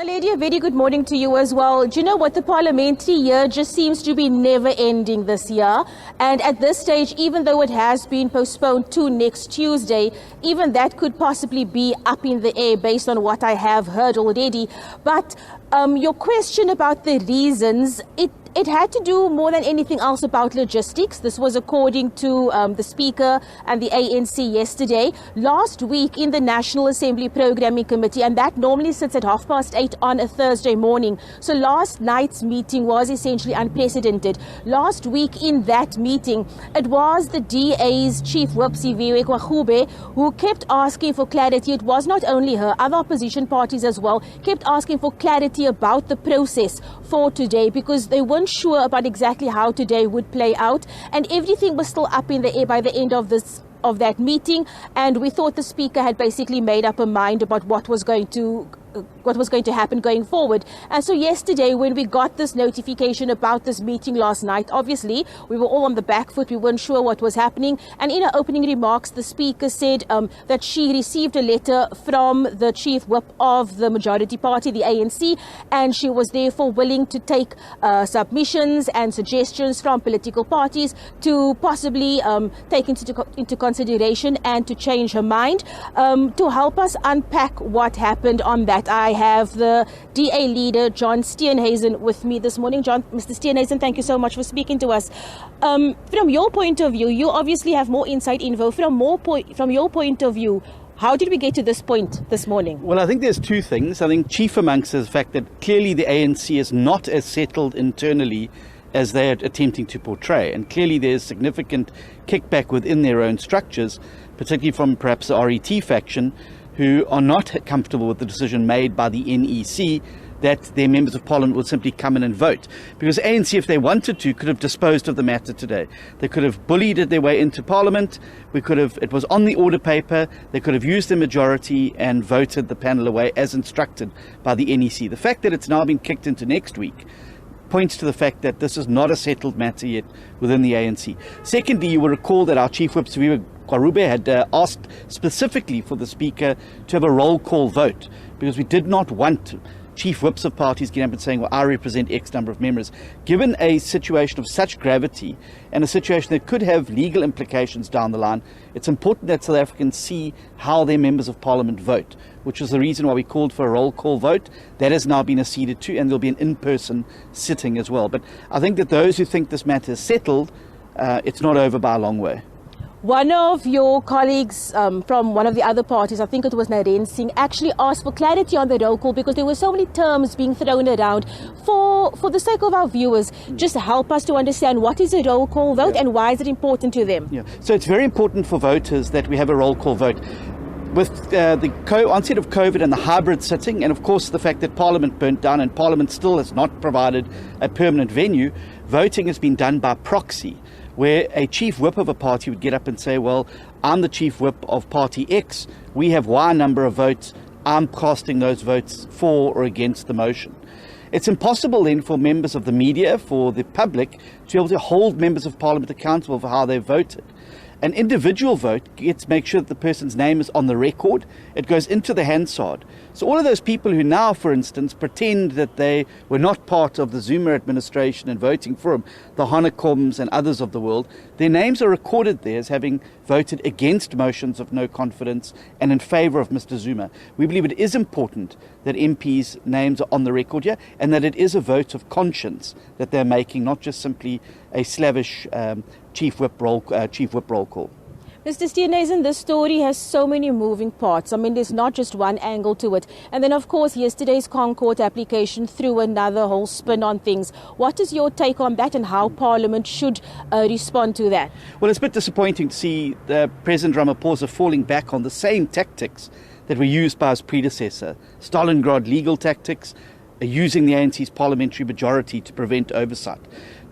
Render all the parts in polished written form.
Lady, a very good morning to you as well. Do you know what? The parliamentary year just seems to be never ending this year. And at this stage, even though it has been postponed to next Tuesday, even that could possibly be up in the air based on what I have heard already. But your question about the reasons, it had to do more than anything else about logistics. This was according to the Speaker and the ANC yesterday. Last week in the National Assembly Programming Committee, and that normally sits at 8:30 on a Thursday morning. So last night's meeting was essentially unprecedented. Last week in that meeting, it was the DA's Chief Whip, Siviwe Kwagube, who kept asking for clarity. It was not only her, other opposition parties as well kept asking for clarity about the process for today, because they weren't sure about exactly how today would play out, and everything was still up in the air by the end of that meeting. And we thought the Speaker had basically made up her mind about what was going to happen going forward. And so yesterday, when we got this notification about this meeting last night, obviously we were all on the back foot. We weren't sure what was happening. And in her opening remarks, the Speaker said that she received a letter from the Chief Whip of the majority party, the ANC, and she was therefore willing to take submissions and suggestions from political parties to possibly take into consideration and to change her mind. To help us unpack what happened on that, I have the DA leader, John Steenhuisen, with me this morning. Mr. Steenhuisen, thank you so much for speaking to us. From your point of view, you obviously have more inside info. From your point of view, how did we get to this point this morning? Well, I think there's two things. I think chief amongst is the fact that clearly the ANC is not as settled internally as they're attempting to portray. And clearly there's significant kickback within their own structures, particularly from perhaps the RET faction, who are not comfortable with the decision made by the NEC that their members of parliament will simply come in and vote. Because ANC, if they wanted to, could have disposed of the matter today. They could have bullied their way into parliament. It was on the order paper. They could have used the majority and voted the panel away as instructed by the NEC. The fact that it's now been kicked into next week points to the fact that this is not a settled matter yet within the ANC. Secondly, you will recall that our Chief Whip, Siviwe Kwagube, had asked specifically for the Speaker to have a roll call vote, because we did not want chief whips of parties getting up and saying, well, I represent X number of members. Given a situation of such gravity and a situation that could have legal implications down the line, it's important that South Africans see how their members of parliament vote, which is the reason why we called for a roll call vote. That has now been acceded to, and there'll be an in-person sitting as well. But I think that those who think this matter is settled, it's not over by a long way. One of your colleagues from one of the other parties, I think it was Naren Singh, actually asked for clarity on the roll call because there were so many terms being thrown around. For the sake of our viewers, just help us to understand what is a roll call vote and why is it important to them? Yeah. So it's very important for voters that we have a roll call vote. With the onset of COVID and the hybrid sitting, and of course the fact that Parliament burnt down and Parliament still has not provided a permanent venue, voting has been done by proxy, where a chief whip of a party would get up and say, well, I'm the chief whip of party X, we have Y number of votes, I'm casting those votes for or against the motion. It's impossible then for members of the media, for the public, to be able to hold members of parliament accountable for how they voted. An individual vote makes sure that the person's name is on the record. It goes into the Hansard. So all of those people who now, for instance, pretend that they were not part of the Zuma administration and voting for him, the Honeycombs and others of the world, their names are recorded there as having voted against motions of no confidence and in favour of Mr. Zuma. We believe it is important that MPs' names are on the record here, and that it is a vote of conscience that they're making, not just simply a slavish chief whip roll call. Mr. Steenhuisen, this story has so many moving parts. I mean, there's not just one angle to it. And then, of course, yesterday's Concord application threw another whole spin on things. What is your take on that and how Parliament should respond to that? Well, it's a bit disappointing to see President Ramaphosa falling back on the same tactics that were used by his predecessor, Stalingrad legal tactics, using the ANC's parliamentary majority to prevent oversight.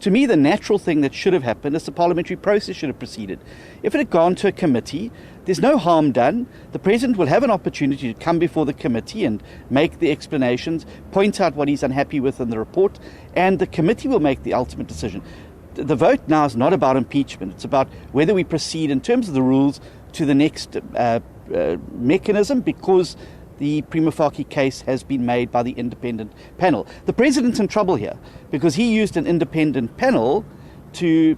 To me, the natural thing that should have happened is the parliamentary process should have proceeded. If it had gone to a committee, there's no harm done. The President will have an opportunity to come before the committee and make the explanations, point out what he's unhappy with in the report, and the committee will make the ultimate decision. The vote now is not about impeachment. It's about whether we proceed in terms of the rules to the next mechanism, because the prima facie case has been made by the independent panel. The president's in trouble here because he used an independent panel to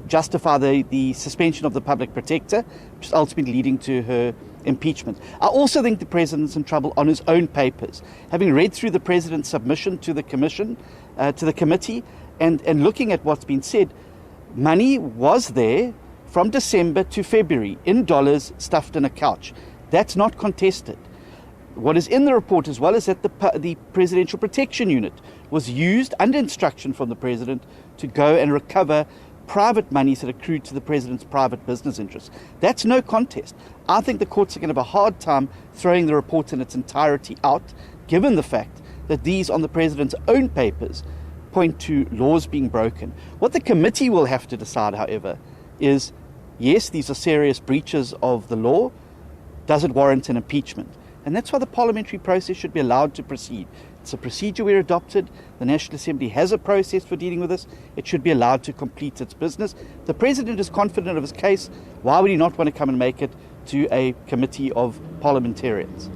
justify the suspension of the public protector, which is ultimately leading to her impeachment. I also think the president's in trouble on his own papers. Having read through the president's submission to the commission, to the committee, and looking at what's been said, money was there from December to February in dollars stuffed in a couch. That's not contested. What is in the report as well is that the Presidential Protection Unit was used under instruction from the President to go and recover private monies that accrued to the President's private business interests. That's no contest. I think the courts are going to have a hard time throwing the report in its entirety out, given the fact that these on the President's own papers point to laws being broken. What the committee will have to decide, however, is, yes, these are serious breaches of the law. Does it warrant an impeachment? And that's why the parliamentary process should be allowed to proceed. It's a procedure we adopted. The National Assembly has a process for dealing with this. It should be allowed to complete its business. The President is confident of his case. Why would he not want to come and make it to a committee of parliamentarians?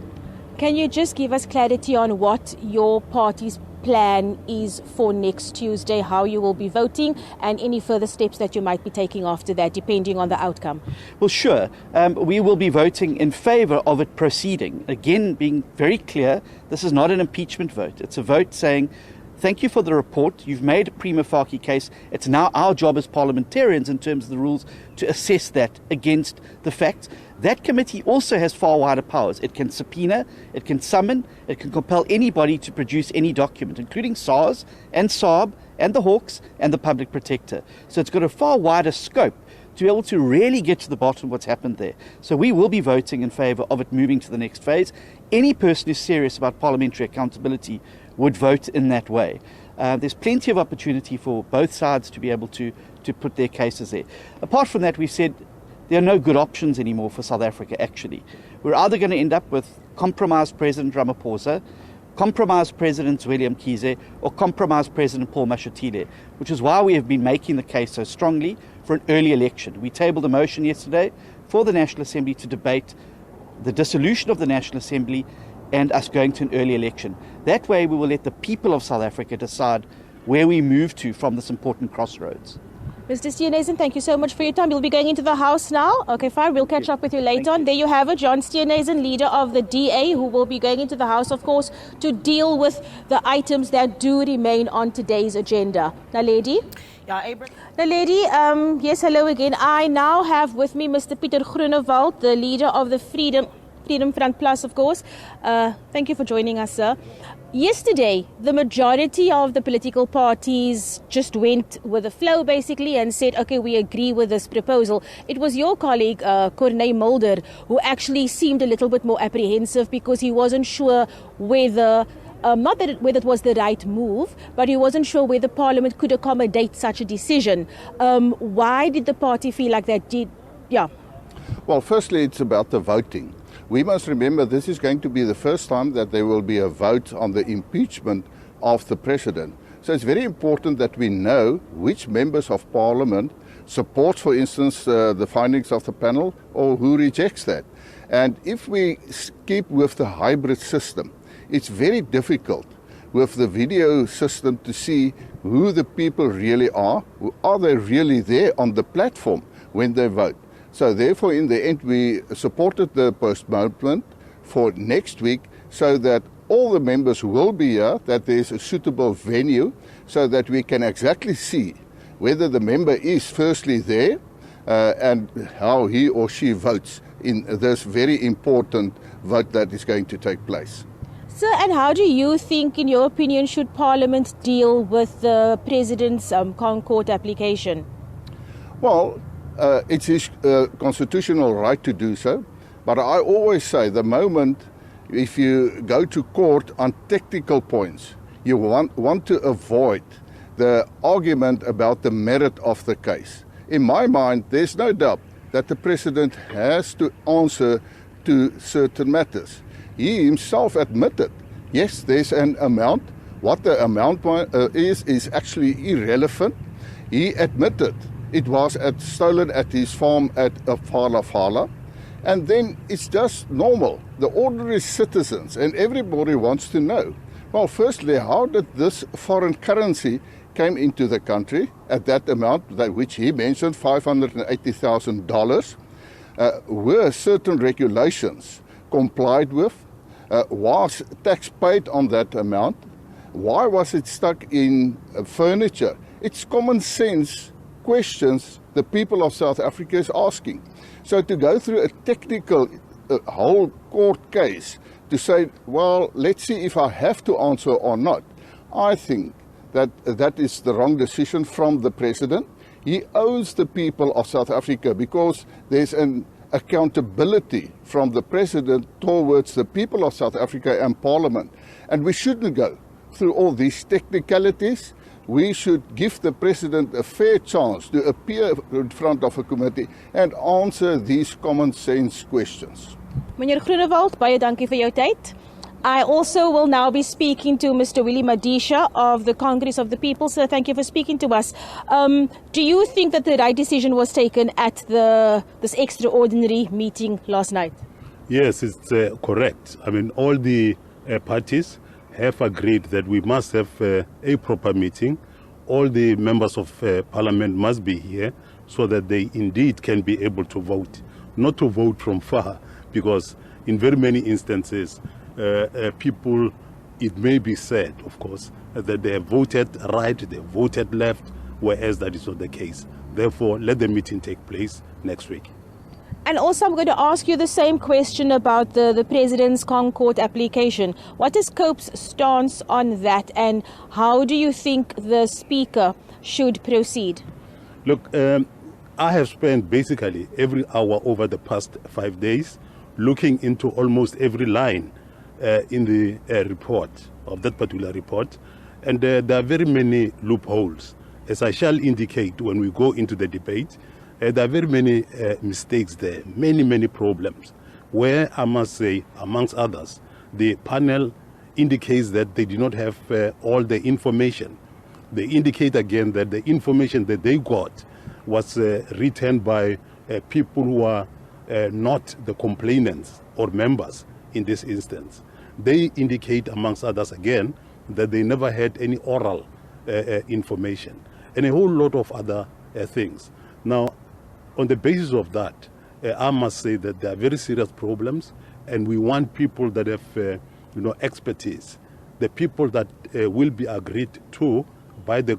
Can you just give us clarity on what your party's plan is for next Tuesday, how you will be voting, and any further steps that you might be taking after that, depending on the outcome? Well, sure. We will be voting in favour of it proceeding. Again, being very clear, this is not an impeachment vote. It's a vote saying, thank you for the report. You've made a prima facie case. It's now our job as parliamentarians in terms of the rules to assess that against the facts. That committee also has far wider powers. It can subpoena, it can summon, it can compel anybody to produce any document, including SARS and SAB and the Hawks and the Public Protector. So it's got a far wider scope to be able to really get to the bottom of what's happened there. So we will be voting in favour of it moving to the next phase. Any person who's serious about parliamentary accountability would vote in that way. There's plenty of opportunity for both sides to be able to put their cases there. Apart from that, we've said there are no good options anymore for South Africa, actually. We're either going to end up with compromised President Ramaphosa, compromised President Zweli Mkhize, or compromised President Paul Mashatile, which is why we have been making the case so strongly for an early election. We tabled a motion yesterday for the National Assembly to debate the dissolution of the National Assembly and us going to an early election. That way we will let the people of South Africa decide where we move to from this important crossroads. Mr. Steenhuisen, thank you so much for your time. You'll be going into the House now. Okay, fine. We'll catch up with you later on. There you have it, John Steenhuisen, leader of the DA, who will be going into the House, of course, to deal with the items that do remain on today's agenda. Naledi? Yeah, Abra. Naledi, yes, hello again. I now have with me Mr. Pieter Groenewald, the leader of the Freedom Front Plus, of course. Thank you for joining us, sir. Yesterday, the majority of the political parties just went with the flow, basically, and said, okay, we agree with this proposal. It was your colleague, Corneille Mulder, who actually seemed a little bit more apprehensive because he wasn't sure whether, whether it was the right move, but he wasn't sure whether Parliament could accommodate such a decision. Why did the party feel like that? Well, firstly, it's about the voting. We must remember this is going to be the first time that there will be a vote on the impeachment of the President. So it's very important that we know which members of Parliament support, for instance, the findings of the panel, or who rejects that. And if we keep with the hybrid system, it's very difficult with the video system to see who the people really are. Are they really there on the platform when they vote? So therefore, in the end, we supported the postponement for next week so that all the members will be here, that there's a suitable venue so that we can exactly see whether the member is firstly there and how he or she votes in this very important vote that is going to take place. Sir, and how do you think, in your opinion, should Parliament deal with the President's Concord application? Well, it's his constitutional right to do so, but I always say the moment if you go to court on technical points, you want to avoid the argument about the merit of the case. In my mind, there's no doubt that the President has to answer to certain matters. He himself admitted, yes, there's an amount. What the amount is actually irrelevant. He admitted it was stolen at his farm at Fala. And then it's just normal. The ordinary citizens and everybody wants to know. Well, firstly, how did this foreign currency came into the country at that amount, that which he mentioned, $580,000? Were certain regulations complied with? Was tax paid on that amount? Why was it stuck in furniture? It's common sense questions the people of South Africa is asking. So to go through a technical whole court case to say, well, let's see if I have to answer or not, I think that is the wrong decision from the president. He owes the people of South Africa because there's an accountability from the president towards the people of South Africa and Parliament. And we shouldn't go through all these technicalities. We should give the president a fair chance to appear in front of a committee and answer these common sense questions. Meneer Groenewald, baie dankie vir jou tyd. I also will now be speaking to Mr. Willie Madisha of the Congress of the People. Sir, thank you for speaking to us. Do you think that the right decision was taken at this extraordinary meeting last night? Yes, it's correct. I mean, all the parties have agreed that we must have a proper meeting. All the members of Parliament must be here so that they indeed can be able to vote. Not to vote from far, because in very many instances, people, it may be said, of course, that they have voted right, they have voted left, whereas that is not the case. Therefore, let the meeting take place next week. And also, I'm going to ask you the same question about the President's Concord application. What is COPE's stance on that, and how do you think the Speaker should proceed? Look, I have spent basically every hour over the past 5 days looking into almost every line in the report, of that particular report, and there are very many loopholes. As I shall indicate when we go into the debate, there are very many mistakes there, many problems, where I must say, amongst others, the panel indicates that they do not have all the information. They indicate again that the information that they got was written by people who are not the complainants or members in this instance. They indicate, amongst others again, that they never had any oral information and a whole lot of other things. Now, on the basis of that, I must say that there are very serious problems, and we want people that have expertise, the people that will be agreed to by the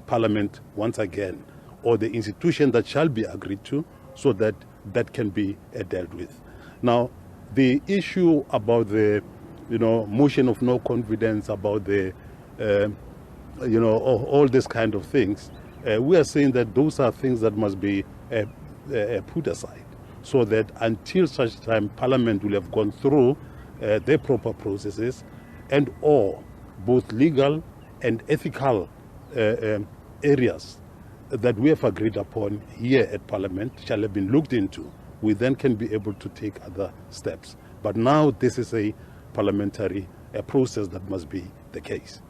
Parliament once again, or the institution that shall be agreed to, so that that can be dealt with. Now, the issue about the motion of no confidence, about the all these kind of things, we are saying that those are things that must be put aside, so that until such time Parliament will have gone through their proper processes, and or both legal and ethical areas that we have agreed upon here at Parliament shall have been looked into, we then can be able to take other steps. But now this is a parliamentary process that must be the case.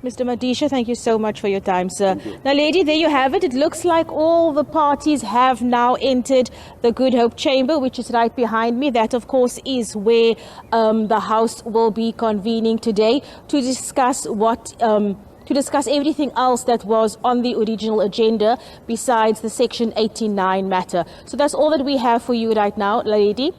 Mr. Madisha, thank you so much for your time, sir. Now, lady, there you have it. It looks like all the parties have now entered the Good Hope Chamber, which is right behind me. That, of course, is where the House will be convening today to discuss everything else that was on the original agenda besides the Section 89 matter. So that's all that we have for you right now, lady.